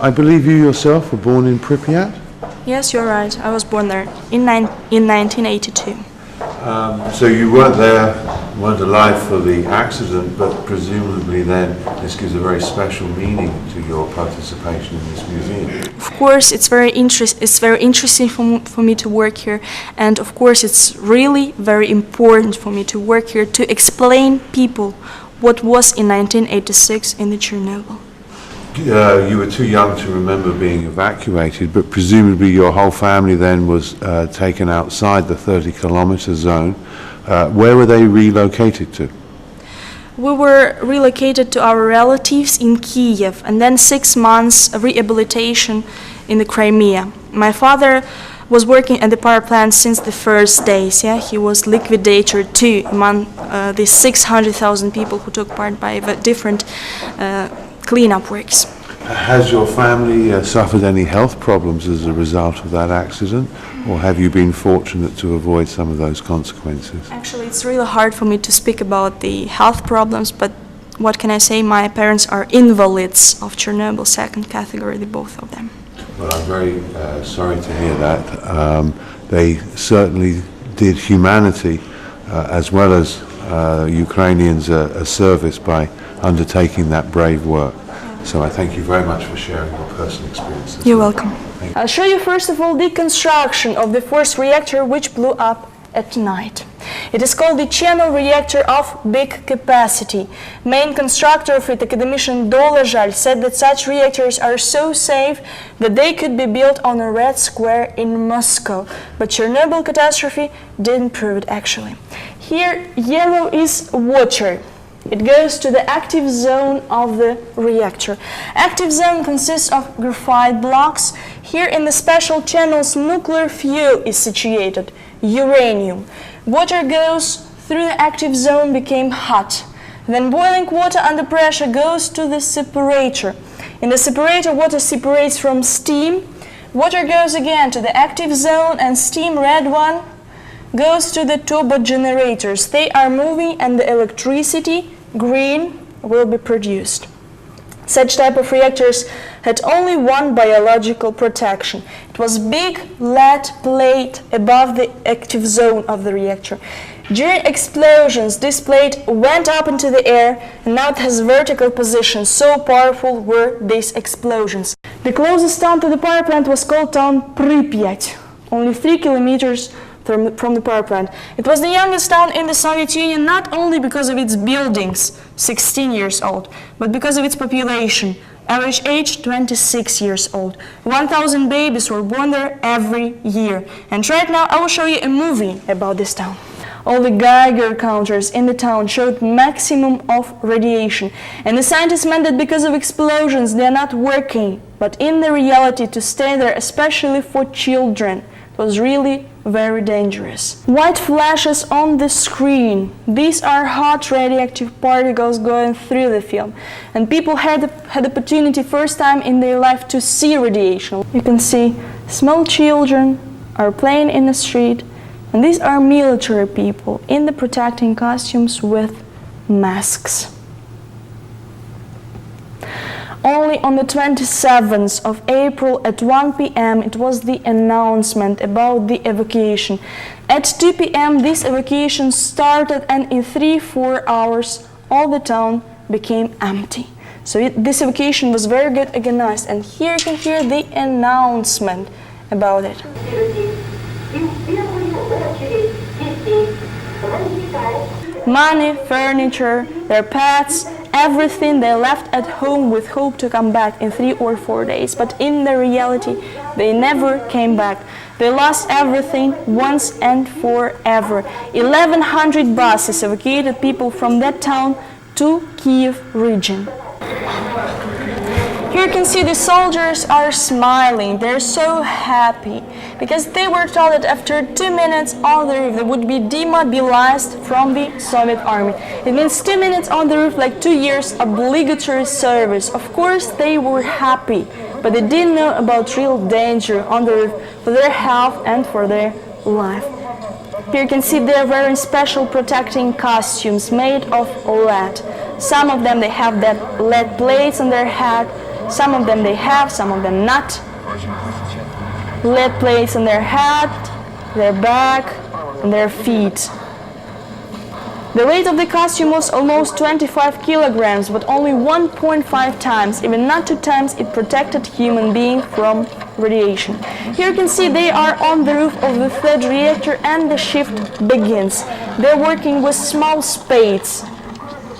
I believe you yourself were born in Pripyat? Yes, you're right. I was born there in 1982. So you weren't alive for the accident, but presumably then this gives a very special meaning to your participation in this museum. Of course, it's very interesting for me to work here, and of course it's really very important for me to work here to explain people what was in 1986 in the Chernobyl. You were too young to remember being evacuated, but presumably your whole family then was taken outside the 30-kilometer zone. Where were they relocated to? We were relocated to our relatives in Kiev, and then 6 months of rehabilitation in the Crimea. My father was working at the power plant since the first days. Yeah, he was liquidator too among the 600,000 people who took part by the different cleanup works. Has your family suffered any health problems as a result of that accident, or have you been fortunate to avoid some of those consequences? Actually, it's really hard for me to speak about the health problems, but what can I say? My parents are invalids of Chernobyl second category, the both of them. Well, I'm very sorry to hear that. They certainly did humanity as well as Ukrainians a service by undertaking that brave work. So I thank you very much for sharing your personal experiences. You're welcome. I'll show you first of all the construction of the first reactor which blew up at night. It is called the Chernobyl reactor of big capacity. Main constructor of it, academician Dolezhal, said that such reactors are so safe that they could be built on a Red Square in Moscow. But Chernobyl catastrophe didn't prove it actually. Here, yellow is water. It goes to the active zone of the reactor. Active zone consists of graphite blocks. Here in the special channels, nuclear fuel is situated, uranium. Water goes through the active zone, became hot. Then boiling water under pressure goes to the separator. In the separator, water separates from steam. Water goes again to the active zone, and steam, red one, goes to the turbo generators. They are moving and the electricity, green, will be produced. Such type of reactors had only one biological protection. It was big lead plate above the active zone of the reactor. During explosions, this plate went up into the air, and now it has vertical position. So powerful were these explosions. The closest town to the power plant was called town Pripyat, only 3 kilometers from the power plant. It was the youngest town in the Soviet Union, not only because of its buildings, 16 years old, but because of its population. Average age, 26 years old. 1,000 babies were born there every year. And right now I will show you a movie about this town. All the Geiger counters in the town showed maximum of radiation. And the scientists meant that because of explosions they are not working, but in the reality to stay there, especially for children, it was really very dangerous. White flashes on the screen. These are hot radioactive particles going through the film. And people had opportunity first time in their life to see radiation. You can see small children are playing in the street, and these are military people in the protecting costumes with masks. Only on the 27th of April at 1 p.m. it was the announcement about the evacuation. At 2 p.m. this evacuation started, and in 3-4 hours all the town became empty. So this evacuation was very good organized, and here you can hear the announcement about it. Money, furniture, their pets, everything they left at home with hope to come back in 3 or 4 days. But in the reality, they never came back. They lost everything once and forever. 1,100 buses evacuated people from that town to Kiev region. Here you can see the soldiers are smiling. They're so happy because they were told that after 2 minutes on the roof they would be demobilized from the Soviet army. It means 2 minutes on the roof, like 2 years obligatory service. Of course they were happy, but they didn't know about real danger on the roof for their health and for their life. Here you can see they're wearing special protecting costumes made of lead. Some of them they have that lead plates on their head. Some of them they have, some of them not. Lead plates on their head, their back, and their feet. The weight of the costume was almost 25 kilograms, but only 1.5 times, even not 2 times, it protected human being from radiation. Here you can see they are on the roof of the third reactor and the shift begins. They're working with small spades.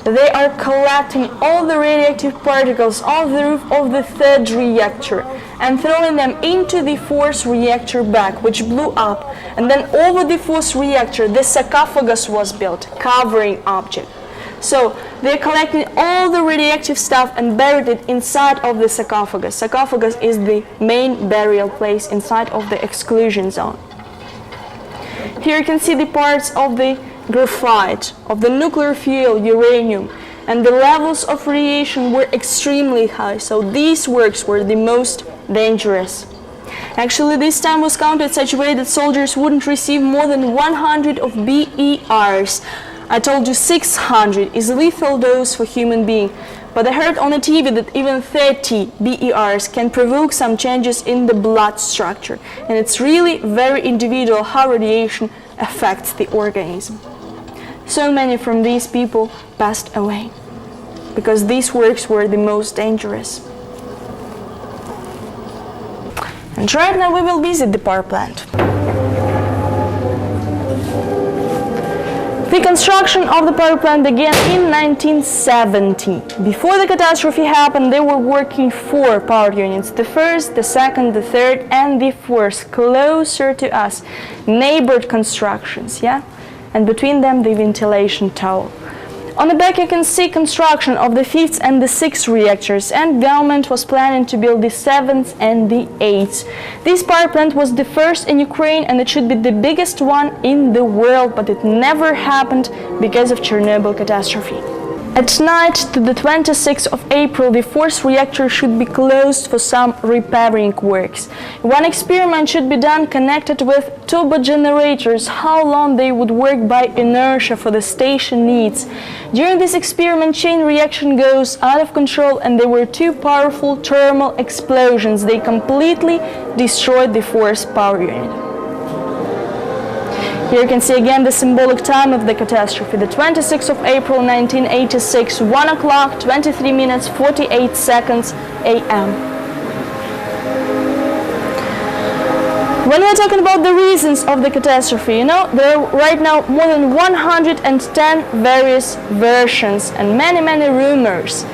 They are collecting all the radioactive particles off the roof of the third reactor and throwing them into the fourth reactor back, which blew up. And then over the fourth reactor, the sarcophagus was built, covering object. So they're collecting all the radioactive stuff and buried it inside of the sarcophagus. Sarcophagus is the main burial place inside of the exclusion zone. Here you can see the parts of the graphite, of the nuclear fuel, uranium, and the levels of radiation were extremely high, so these works were the most dangerous. Actually, this time was counted such a way that soldiers wouldn't receive more than 100 of BERs. I told you 600 is lethal dose for human being, but I heard on the TV that even 30 BERs can provoke some changes in the blood structure, and it's really very individual how radiation affects the organism. So many from these people passed away because these works were the most dangerous. And right now we will visit the power plant. The construction of the power plant began in 1970. Before the catastrophe happened, there were working 4 power units, the first, the second, the third, and the fourth, closer to us, neighbored constructions, yeah? And between them the ventilation tower. On the back you can see construction of the 5th and the 6th reactors, and government was planning to build the 7th and the 8th. This power plant was the first in Ukraine and it should be the biggest one in the world, but it never happened because of Chernobyl catastrophe. At night to the 26th of April, the 4th reactor should be closed for some repairing works. One experiment should be done connected with turbo generators, how long they would work by inertia for the station needs. During this experiment, chain reaction goes out of control and there were 2 powerful thermal explosions. They completely destroyed the 4th power unit. Here you can see again the symbolic time of the catastrophe, the 26th of April 1986, 1 o'clock, 23 minutes, 48 seconds a.m. When we're talking about the reasons of the catastrophe, you know, there are right now more than 110 various versions and many rumors,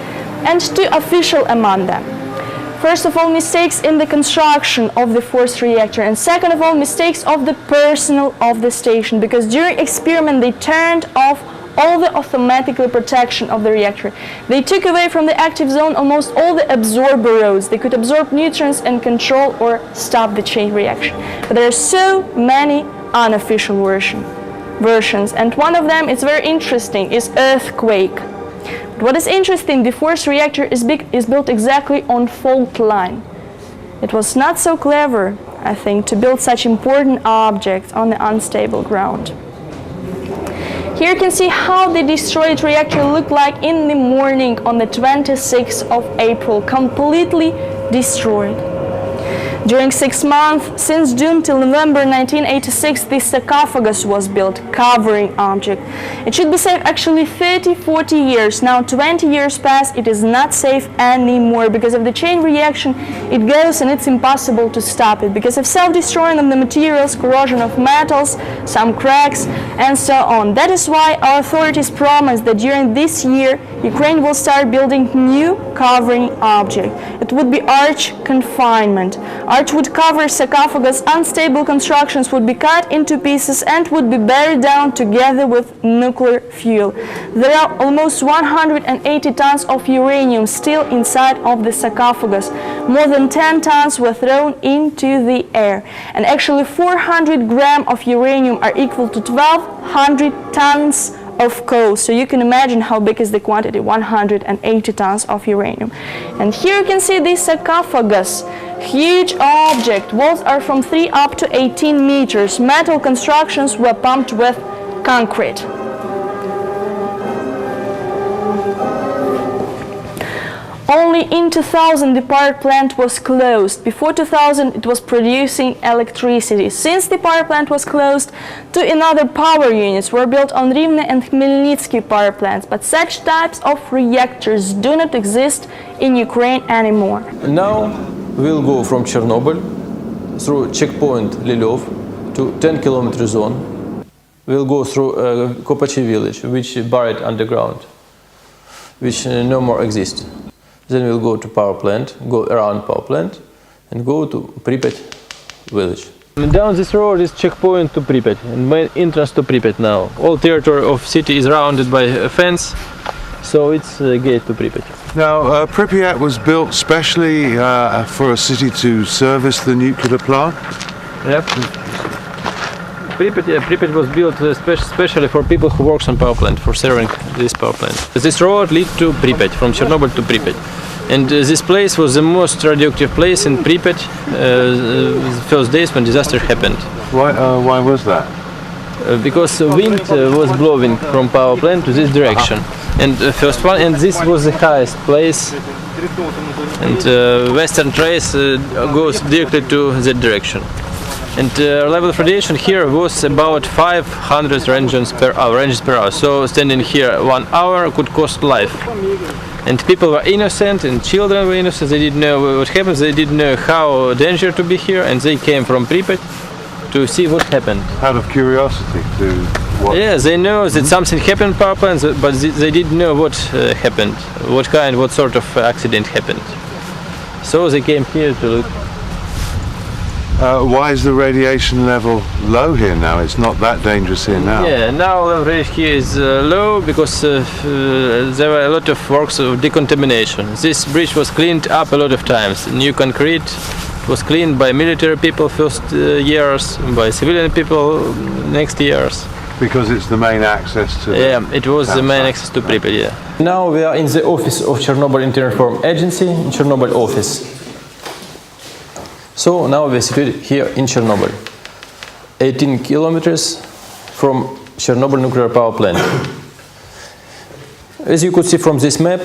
and 2 official among them. First of all, mistakes in the construction of the 4th reactor, and second of all, mistakes of the personnel of the station, because during experiment they turned off all the automatic protection of the reactor. They took away from the active zone almost all the absorber rods. They could absorb neutrons and control or stop the chain reaction. But there are so many unofficial versions, and one of them is very interesting, is earthquake. What is interesting, the 4th reactor is built exactly on fault line. It was not so clever, I think, to build such important objects on the unstable ground. Here you can see how the destroyed reactor looked like in the morning on the 26th of April, completely destroyed. During 6 months, since June till November 1986, the sarcophagus was built, covering object. It should be safe actually 30-40 years. Now 20 years passed, it is not safe anymore. Because of the chain reaction, it goes and it's impossible to stop it. Because of self-destroying of the materials, corrosion of metals, some cracks, and so on. That is why our authorities promised that during this year, Ukraine will start building new covering object. It would be arch confinement. Arch would cover sarcophagus, unstable constructions would be cut into pieces and would be buried down together with nuclear fuel. There are almost 180 tons of uranium still inside of the sarcophagus. More than 10 tons were thrown into the air. And actually 400 grams of uranium are equal to 1,200 tons of coal. So you can imagine how big is the quantity, 180 tons of uranium. And here you can see the sarcophagus. Huge object. Walls are from 3 up to 18 meters. Metal constructions were pumped with concrete. Only in 2000 the power plant was closed. Before 2000 it was producing electricity. Since the power plant was closed, two another power units were built on Rivne and Khmelnytsky power plants, but such types of reactors do not exist in Ukraine anymore. Now we'll go from Chernobyl through checkpoint Lilov to 10-kilometer zone. We'll go through Kopachi village, which is buried underground, which no more exists. Then we'll go to power plant, go around power plant, and go to Pripyat village. And down this road is checkpoint to Pripyat, and main entrance to Pripyat now. All territory of city is surrounded by a fence, so it's a gate to Pripyat. Now, Pripyat was built specially for a city to service the nuclear plant? Yep. Pripyat was built especially for people who work on power plant, for serving this power plant. This road leads to Pripyat, from Chernobyl to Pripyat. And this place was the most radioactive place in Pripyat the first days when disaster happened. Why was that? Because the wind was blowing from power plant to this direction. And first one, and this was the highest place. And western trace goes directly to that direction. And level of radiation here was about 500 ranges per hour. So standing here 1 hour could cost life. And people were innocent, and children were innocent. They didn't know what happened. They didn't know how dangerous to be here, and they came from Pripyat to see what happened. Out of curiosity to what? Yeah, they know that something happened in power plants, but they didn't know what happened, what sort of accident happened. So they came here to look. Why is the radiation level low here now? It's not that dangerous here now. Yeah, now the radiation here is low because there were a lot of works of decontamination. This bridge was cleaned up a lot of times. New concrete was cleaned by military people first years, by civilian people next years. Because it's the main access to Yeah, it was the main access to Pripyat, yeah. Now we are in the office of Chernobyl Internal Reform Agency, in Chernobyl office. So now we're situated here in Chernobyl, 18 kilometers from Chernobyl Nuclear Power Plant. As you could see from this map,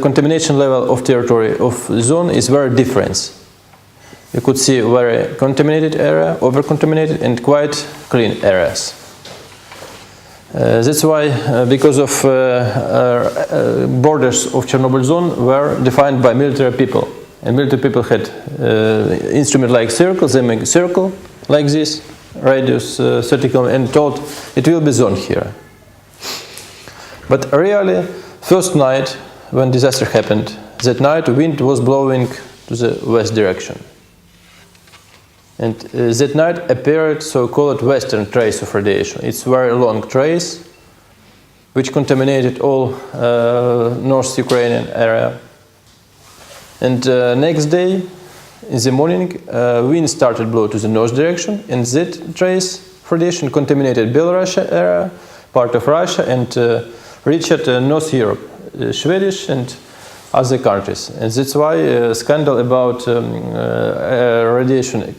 contamination level of territory of zone is very different. You could see very contaminated area, over-contaminated, and quite clean areas. That's why, because of borders of Chernobyl zone were defined by military people. And military people had instrument like circles. They make a circle like this, radius 30 kilometers, and told it will be zone here. But really, first night when disaster happened, that night wind was blowing to the west direction. And that night appeared so-called western trace of radiation. It's a very long trace, which contaminated all North Ukrainian area. And next day, in the morning, wind started blow to the north direction, and that trace of radiation contaminated Belarus area, part of Russia, and reached North Europe, Swedish and other countries. And that's why a scandal about radiation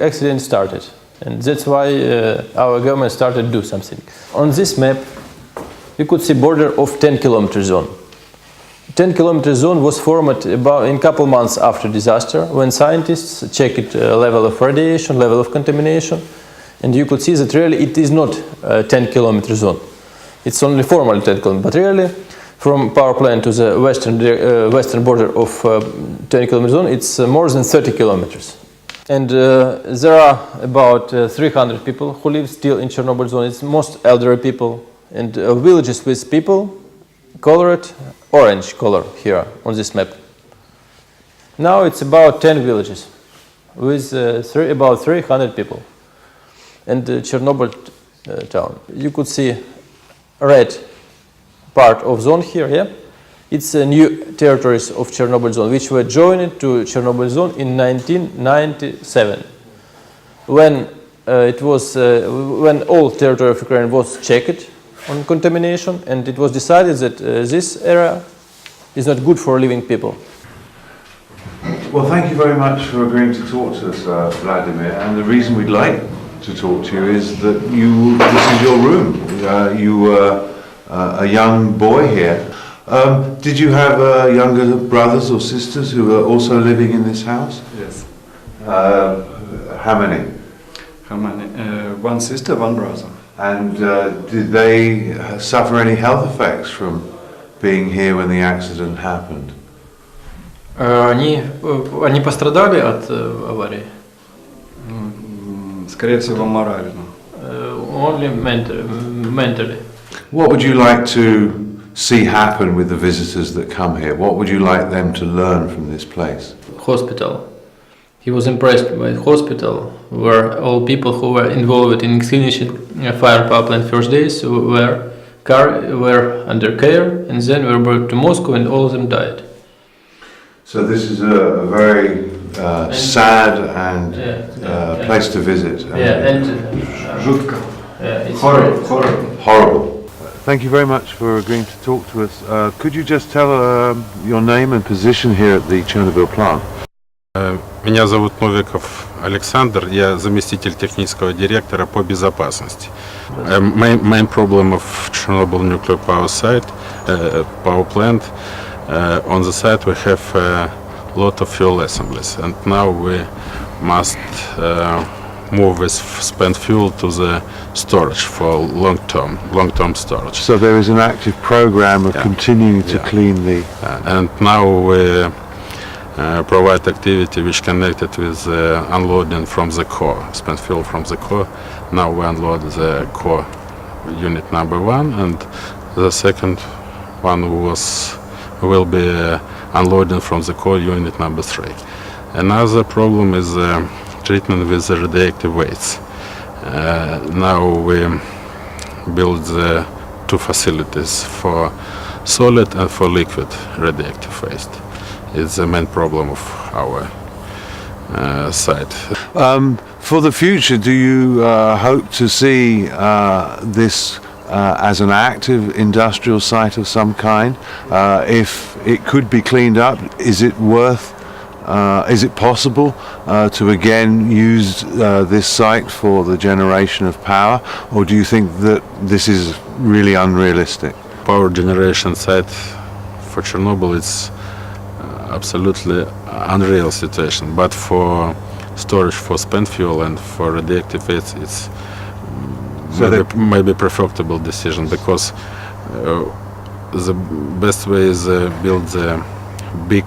accident started. And that's why our government started to do something. On this map, you could see border of 10-kilometer zone. 10-kilometer zone was formed about in a couple months after disaster, when scientists checked level of radiation, level of contamination, and you could see that really it is not a 10-kilometer zone. It's only formally 10 kilometers, but really from power plant to the western border of 10-kilometer zone, it's more than 30 kilometers. And there are about 300 people who live still in Chernobyl zone. It's most elderly people, and villages with people colored orange color here on this map. Now it's about 10 villages with about 300 people. And Chernobyl town. You could see red part of zone here, yeah? It's new territories of Chernobyl zone, which were joined to Chernobyl zone in 1997. When when all territory of Ukraine was checked on contamination, and it was decided that this area is not good for living people. Well, thank you very much for agreeing to talk to us, Vladimir. And the reason we'd like to talk to you is that this is your room. You were a young boy here. Did you have younger brothers or sisters who were also living in this house? Yes. How many? How many? One sister, one brother. And did they suffer any health effects from being here when the accident happened? Они пострадали от аварии? Скорее всего, морально. Only mentally. What would you like to see happen with the visitors that come here? What would you like them to learn from this place? Hospital. He was impressed by the hospital, where all people who were involved in extinguishing fire power plant first days were under care, and then were brought to Moscow, and all of them died. So this is a very sad and place to visit. Жутко. It's Horrible. Thank you very much for agreeing to talk to us. Could you just tell your name and position here at the Chernobyl plant? Меня зовут Новиков Александр, я заместитель технического директора по безопасности. Main problem of Chernobyl Nuclear Power Plant. On the site we have a lot of fuel assemblies, and now we must move this spent fuel to the storage for long-term storage. So there is an active program of continuing to clean the... And now we provide activity which connected with unloading from the core, spent fuel from the core. Now we unload the core unit number 1, and the second one will be unloading from the core unit number 3. Another problem is treatment with the radioactive waste. Now we build the 2 facilities for solid and for liquid radioactive waste. It's the main problem of our site. For the future, do you hope to see this as an active industrial site of some kind? If it could be cleaned up, is it possible to again use this site for the generation of power, or do you think that this is really unrealistic? Power generation site for Chernobyl is absolutely unreal situation, but for storage for spent fuel and for radioactive waste, it's maybe preferable decision, because the best way is build the big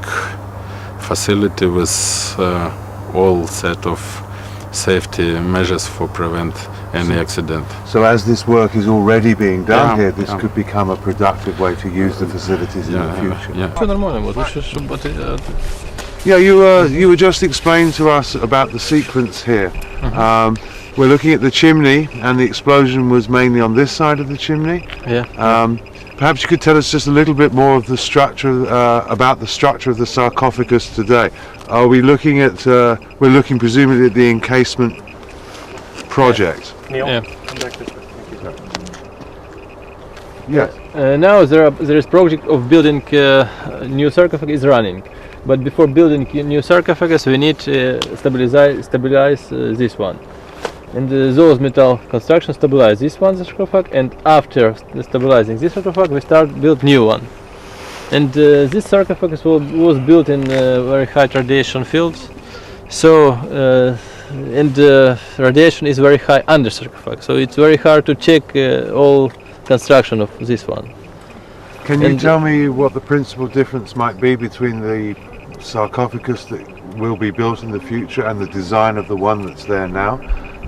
facility with all set of safety measures for prevent any accident. So as this work is already being done here, this could become a productive way to use the facilities in the future. Все нормально, вот лучше, чтобы Yeah, you were just explaining to us about the sequence here. We're looking at the chimney, and the explosion was mainly on this side of the chimney. Yeah. Perhaps you could tell us just a little bit more of the structure, about the structure of the sarcophagus today. Are we looking at? We're looking presumably at the encasement project. Yeah. Yes. Now there is project of building new sarcophagus is running, but before building new sarcophagus we need stabilize this one, and those metal construction stabilize this one sarcophagus, and after stabilizing this sarcophagus we start build new one. And this sarcophagus was built in very high radiation fields, so and radiation is very high under sarcophagus, so it's very hard to check all construction of this one. Can you tell me what the principal difference might be between the sarcophagus that will be built in the future and the design of the one that's there now?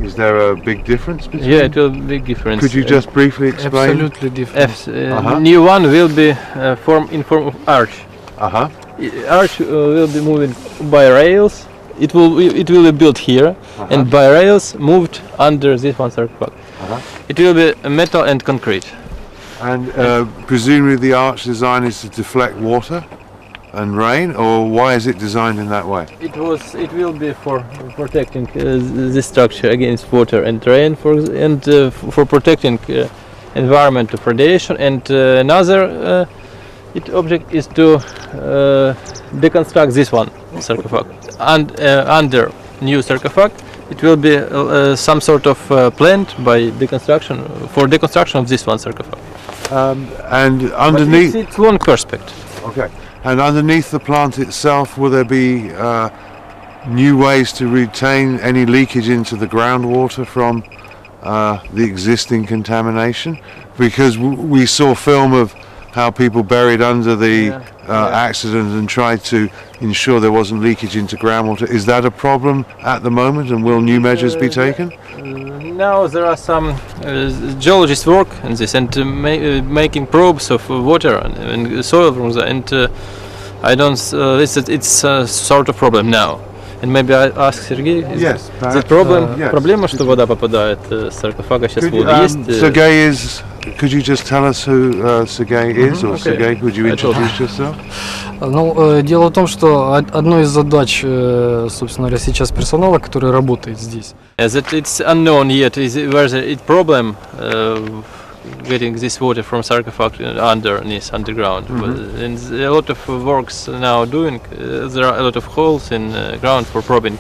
Is there a big difference between? Yeah, it will be big difference. Could you just briefly explain? Absolutely different. New one will be in form of arch. Arch will be moving by rails. It will be built here, and by rails moved under this one sarcophagus. It will be metal and concrete. And presumably the arch design is to deflect water and rain, or why is it designed in that way? It will be for protecting this structure against water and rain, for protecting environment of radiation. And another object is to deconstruct this one sarcophagus. And under new sarcophagus, it will be some sort of plant by deconstruction of this one sarcophagus. And underneath, It's long perspective. okay, and underneath the plant itself, will there be new ways to retain any leakage into the groundwater from the existing contamination? Because we saw film of how people buried under the accident and tried to ensure there wasn't leakage into groundwater. Is that a problem at the moment, and will new measures be taken? Now there are some geologists work on this and making probes of water and soil from there, and I don't. It's a sort of problem now. And maybe I ask Sergey. Yes, The problem, yes. проблема, что вода попадает с саркофага сейчас в воду есть. Sergey is. Could you just tell us who Sergey is, or Sergey? Would you introduce yourself? Ну, дело в том, что одной из задач, собственно говоря, сейчас персонала, который работает здесь, That it's unknown yet is whether it's problem getting this water from sarcophagus underground. And a lot of works now doing. There are a lot of holes in ground for probing.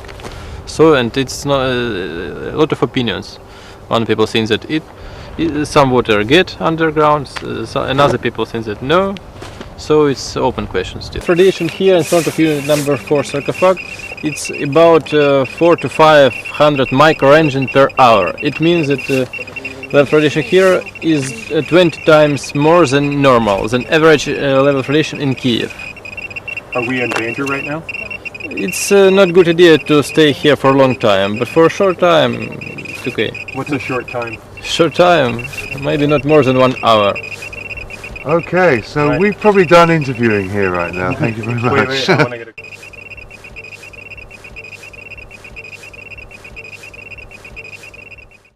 So and it's not a lot of opinions. One people think that some water get underground. Another people think that no. So it's open questions still. Radiation here in front of unit number 4 sarcophag, it's about 400 to 500 microengine per hour. It means that level radiation here is 20 times more than normal, than average level of radiation in Kiev. Are we in danger right now? It's not a good idea to stay here for a long time, but for a short time, it's okay. What's a short time? Short time, maybe not more than 1 hour. Okay, so Right. we've probably done interviewing here right now. Thank you very much. Wait, I want to get a...